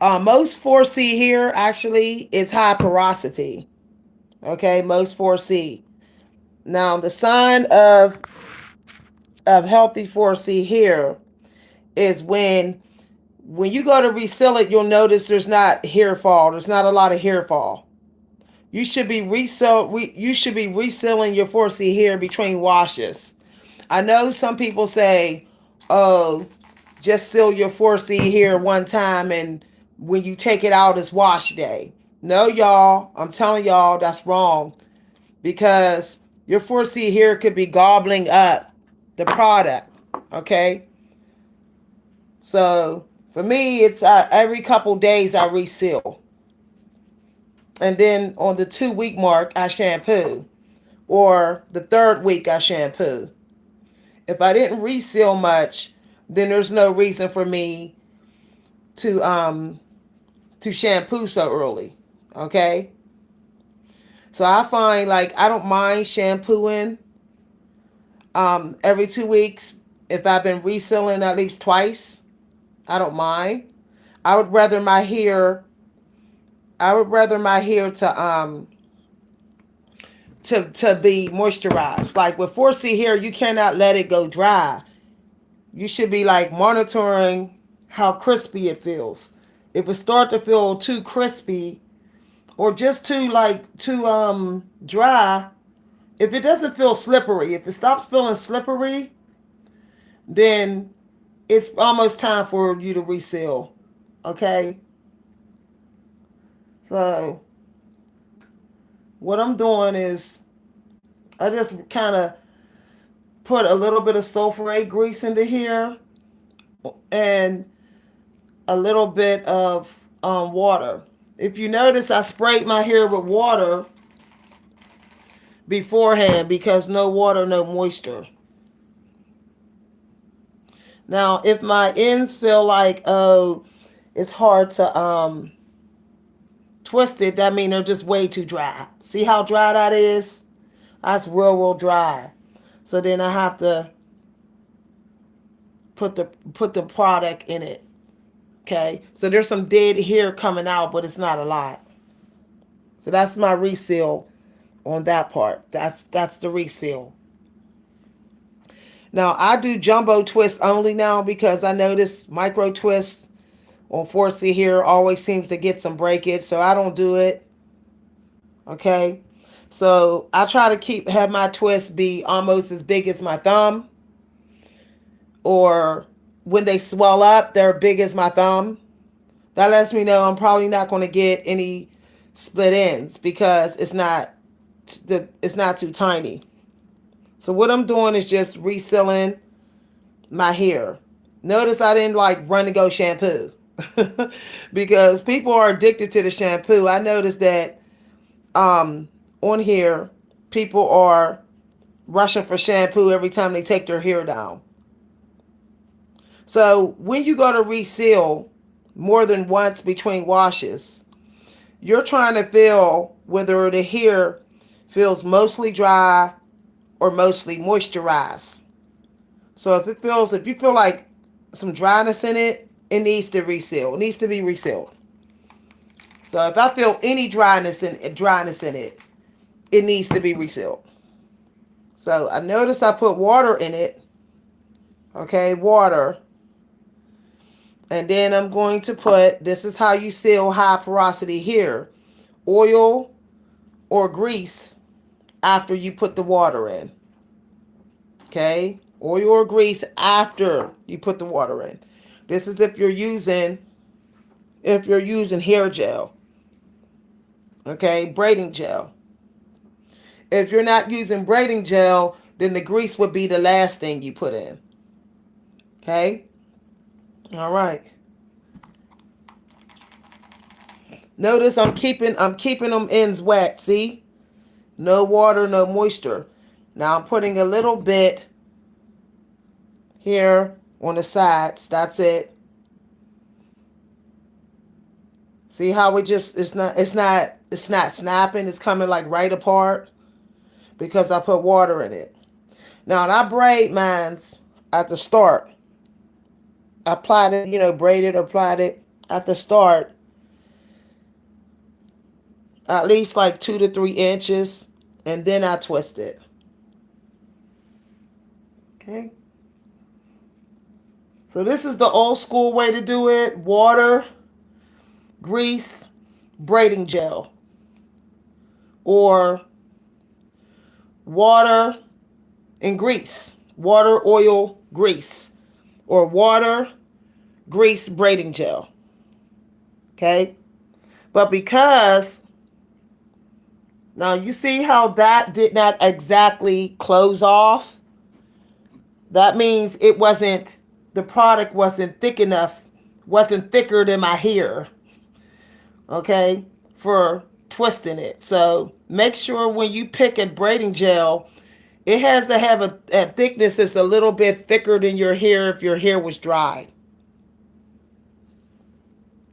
Most 4C here actually is high porosity. Okay, most 4C. Now the sign of healthy 4C here is when you go to reseal it, you'll notice there's not hair fall. There's not a lot of hair fall. You should be resealing your 4C hair between washes. I know some people say, "Oh, just seal your 4C hair one time, and when you take it out, it's wash day." No, y'all. I'm telling y'all that's wrong because your 4C hair could be gobbling up the product. Okay, so for me, it's every couple days I reseal. And then on the 2 week mark, I shampoo. Or the third week, I shampoo. If I didn't reseal much, then there's no reason for me to shampoo so early. Okay? So I find like I don't mind shampooing every 2 weeks if I've been resealing at least twice. I don't mind. I would rather my hair I would rather my hair to be moisturized. Like with 4C hair, you cannot let it go dry. You should be like monitoring how crispy it feels. If it start to feel too crispy or just too dry, if it doesn't feel slippery, if it stops feeling slippery, then it's almost time for you to reseal. Okay? So what I'm doing is I just kind of put a little bit of sulfurate grease into here and a little bit of water. If you notice, I sprayed my hair with water beforehand because no water, no moisture. Now, if my ends feel like, oh, it's hard to twist it, that means they're just way too dry. See how dry that is? That's real, real dry. So then I have to put the product in it. Okay, so there's some dead hair coming out, but it's not a lot. So that's my reseal on that part. That's the reseal. Now I do jumbo twist only now because I notice micro twist on 4C here always seems to get some breakage, so I don't do it. Okay, so I try to have my twists be almost as big as my thumb, or when they swell up, they're big as my thumb. That lets me know I'm probably not going to get any split ends because it's not too tiny. So what I'm doing is just resealing my hair. Notice I didn't like run and go shampoo because people are addicted to the shampoo. I noticed that on here people are rushing for shampoo every time they take their hair down. So when you go to reseal more than once between washes, you're trying to feel whether the hair feels mostly dry or mostly moisturized. So if you feel like some dryness in it, it needs to reseal. It needs to be resealed. So if I feel any dryness in it, it needs to be resealed. So I notice I put water in it. Okay, water. And then I'm going to put, this is how you seal high porosity here, oil or grease after you put the water in. Okay, oil or grease after you put the water in. This is if you're using hair gel. Okay, braiding gel. If you're not using braiding gel, then the grease would be the last thing you put in. Okay? All right. Notice I'm keeping them ends wet, see? No water, no moisture. Now I'm putting a little bit here on the sides. That's it. See how it's not snapping, it's coming like right apart because I put water in it. Now I braid mines at the start. I applied it, braided, applied it. at the start, at least like 2 to 3 inches, and then I twist it. Okay. So this is the old school way to do it. Water, grease, braiding gel. Or water and grease. Water, oil, grease. Or water, grease, braiding gel. Okay? But because, now you see how that did not exactly close off? That means it wasn't, the product wasn't thick enough, wasn't thicker than my hair, okay, for twisting it. So make sure when you pick a braiding gel, it has to have a thickness that's a little bit thicker than your hair if your hair was dry.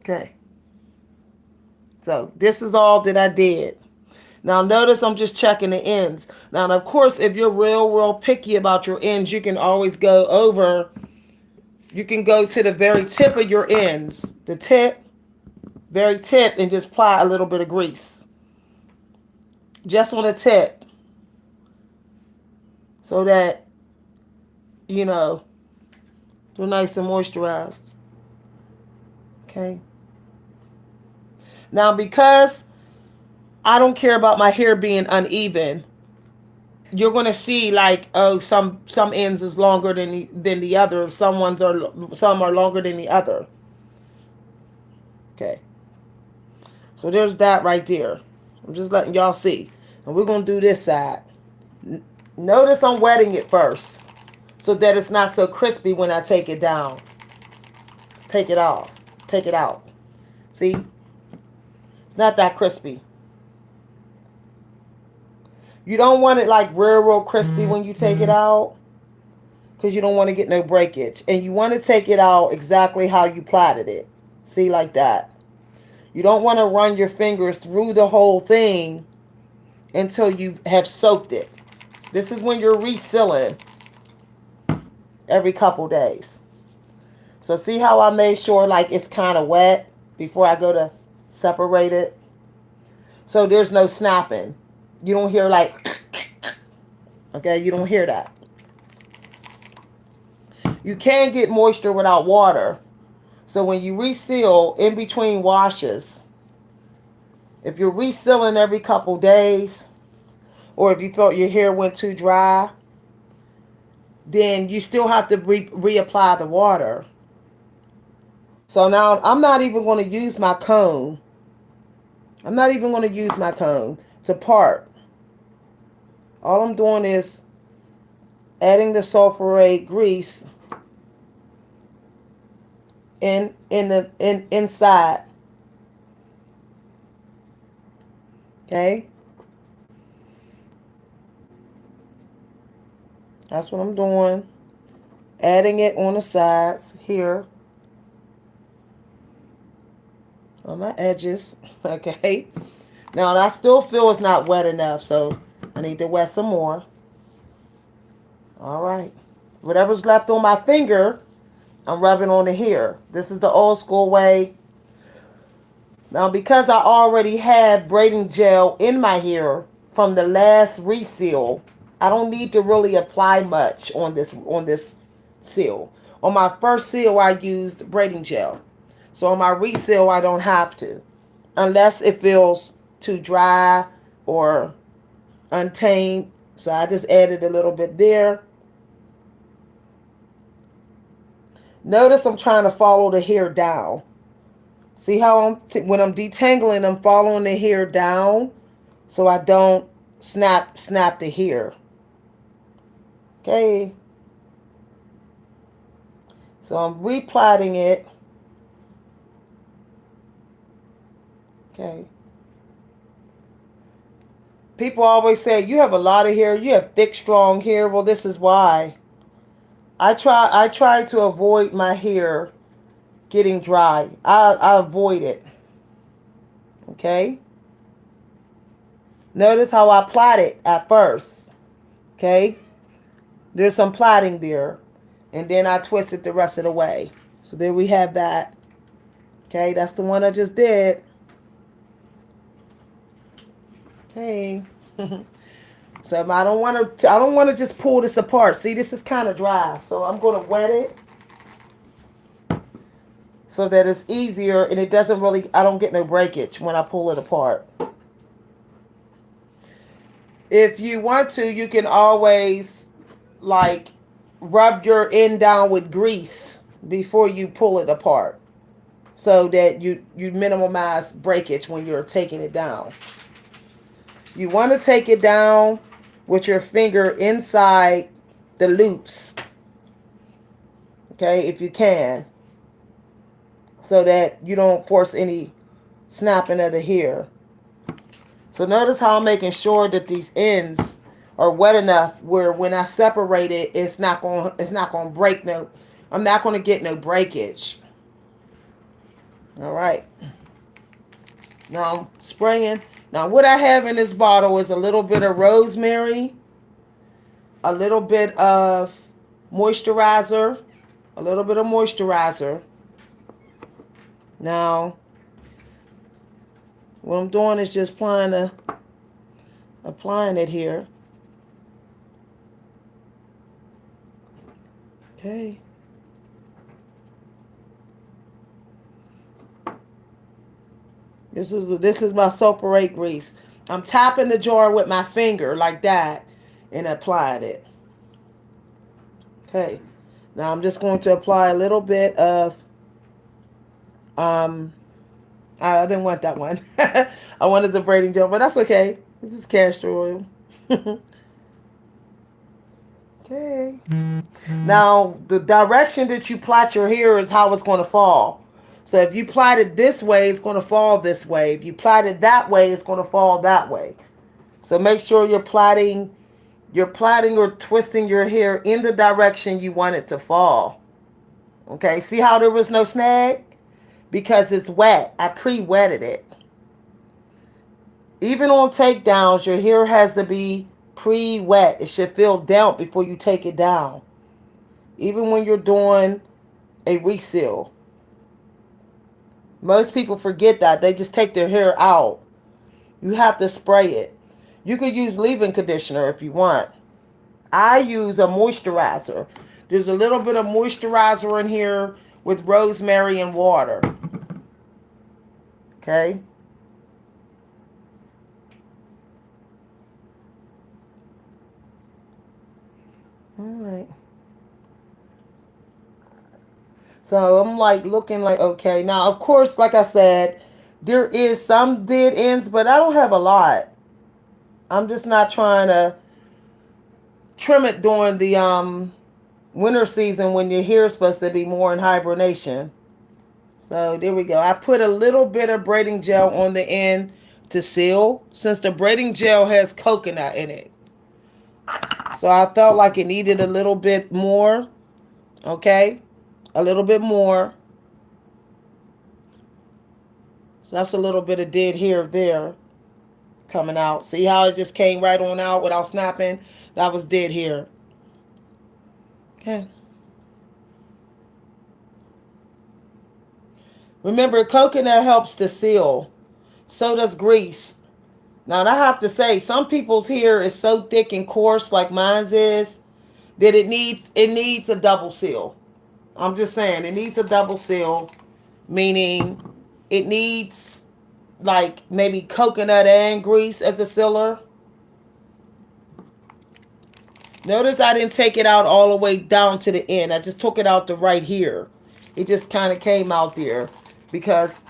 Okay. So this is all that I did. Now notice I'm just checking the ends. Now, of course, if you're real picky about your ends, you can always go over, you can go to the very tip of your ends. The tip, very tip, and just apply a little bit of grease. Just on the tip. So that, you know, they're nice and moisturized. Okay. Now, because I don't care about my hair being uneven, you're gonna see like, oh, some ends is longer than the other. Some are longer than the other. Okay. So there's that right there. I'm just letting y'all see. And we're gonna do this side. Notice I'm wetting it first, so that it's not so crispy when I take it down. Take it off. Take it out. See? It's not that crispy. You don't want it like real crispy when you take it out, because you don't want to get no breakage. And you want to take it out exactly how you plaited it. See, like that. You don't want to run your fingers through the whole thing until you have soaked it. This is when you're resealing every couple days. So see how I made sure like it's kind of wet before I go to separate it? So there's no snapping. You don't hear like, okay, you don't hear that. You can get moisture without water. So when you reseal in between washes, if you're resealing every couple days, or if you felt your hair went too dry, then you still have to reapply the water. So now I'm not even going to use my comb. I'm not even going to use my comb to part. All I'm doing is adding the sulfurate grease inside. Okay? That's what I'm doing. Adding it on the sides here. On my edges. Okay? Now, I still feel it's not wet enough, so I need to wet some more. All right. Whatever's left on my finger, I'm rubbing on the hair. This is the old school way. Now, because I already had braiding gel in my hair from the last reseal, I don't need to really apply much on this seal. On my first seal, I used braiding gel. So on my reseal, I don't have to. Unless it feels too dry or untamed. So I just added a little bit there. Notice I'm trying to follow the hair down. See how when I'm detangling, I'm following the hair down so I don't snap the hair. Okay. So I'm replaiting it. Okay. People always say, you have a lot of hair. You have thick, strong hair. Well, this is why. I try to avoid my hair getting dry. I avoid it. Okay? Notice how I plait it at first. Okay? There's some plaiting there. And then I twist it the rest of the way. So there we have that. Okay, that's the one I just did. Okay. So I don't want to just pull this apart. See, this is kind of dry. So I'm going to wet it so that it's easier and it doesn't really, I don't get no breakage when I pull it apart. If you want to, you can always like rub your end down with grease before you pull it apart so that you minimize breakage when you're taking it down. You want to take it down with your finger inside the loops, okay, if you can, so that you don't force any snapping of the hair. So notice how I'm making sure that these ends are wet enough where when I separate it, it's not going to break no. I'm not going to get no breakage. All right. Now I'm spraying. Now what I have in this bottle is a little bit of rosemary, a little bit of moisturizer, a little bit of moisturizer. Now what I'm doing is just applying it here. Okay. This is my sulfurate grease. I'm tapping the jar with my finger like that and applying it. Okay. Now I'm just going to apply a little bit of I didn't want that one. I wanted the braiding gel, but that's okay. This is castor oil. Okay. Now, the direction that you plait your hair is how it's going to fall. So if you plait it this way, it's going to fall this way. If you plait it that way, it's going to fall that way. So make sure you're plaiting or twisting your hair in the direction you want it to fall. Okay, see how there was no snag? Because it's wet. I pre-wetted it. Even on takedowns, your hair has to be pre-wet. It should feel damp before you take it down. Even when you're doing a reseal. Most people forget that. They just take their hair out. You have to spray it. You could use leave-in conditioner if you want. I use a moisturizer. There's a little bit of moisturizer in here with rosemary and water. Okay? All right. So I'm like looking like, okay. Now, of course, like I said, there is some dead ends, but I don't have a lot. I'm just not trying to trim it during the winter season when your hair is supposed to be more in hibernation. So there we go. I put a little bit of braiding gel on the end to seal since the braiding gel has coconut in it. So I felt like it needed a little bit more. Okay? A little bit more. So that's a little bit of dead hair there coming out. See how it just came right on out without snapping? That was dead hair. Okay. Remember, coconut helps to seal. So does grease. Now, I have to say, some people's hair is so thick and coarse, like mine's is, that it needs a double seal. I'm just saying, it needs a double seal, meaning it needs like maybe coconut and grease as a sealer. Notice I didn't take it out all the way down to the end. I just took it out to right here. It just kind of came out there because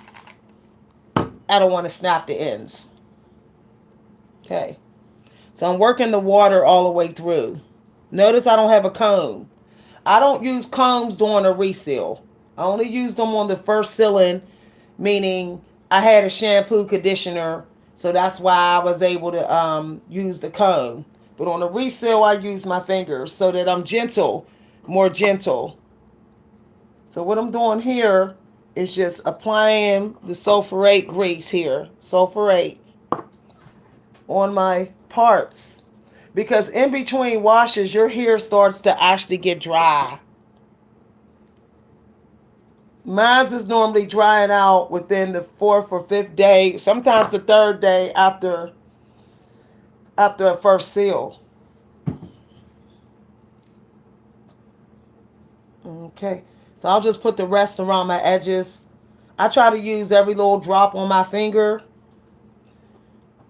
I don't want to snap the ends. Okay. So I'm working the water all the way through. Notice I don't have a comb. I don't use combs during a reseal. I only use them on the first sealing, meaning I had a shampoo conditioner, so that's why I was able to use the comb. But on a reseal, I use my fingers so that I'm gentle, more gentle. So what I'm doing here is just applying the sulfurate grease here, sulfurate, on my parts. Because in between washes, your hair starts to actually get dry. Mine is normally drying out within the fourth or fifth day, sometimes the third day after a first seal. Okay, so I'll just put the rest around my edges. I try to use every little drop on my finger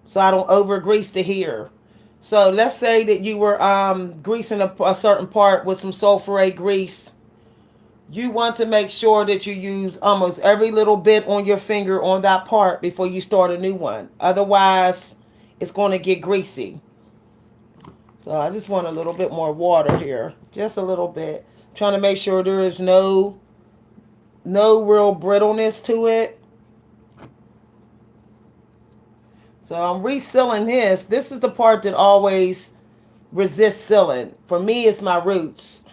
so I don't over grease the hair. So let's say that you were greasing a certain part with some sulfurate grease. You want to make sure that you use almost every little bit on your finger on that part before you start a new one. Otherwise, it's going to get greasy. So I just want a little bit more water here, just a little bit. Trying to make sure there is no real brittleness to it. So I'm resealing this. This is the part that always resists sealing. For me, it's my roots.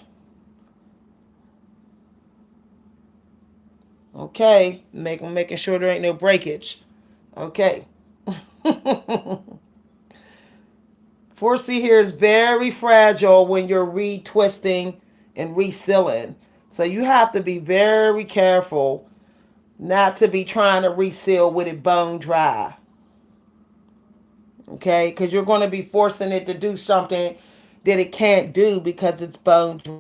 Okay, making sure there ain't no breakage. Okay. 4C here is very fragile when you're retwisting and resealing. So you have to be very careful not to be trying to reseal with it bone dry. Okay, because you're going to be forcing it to do something that it can't do because it's bone dry.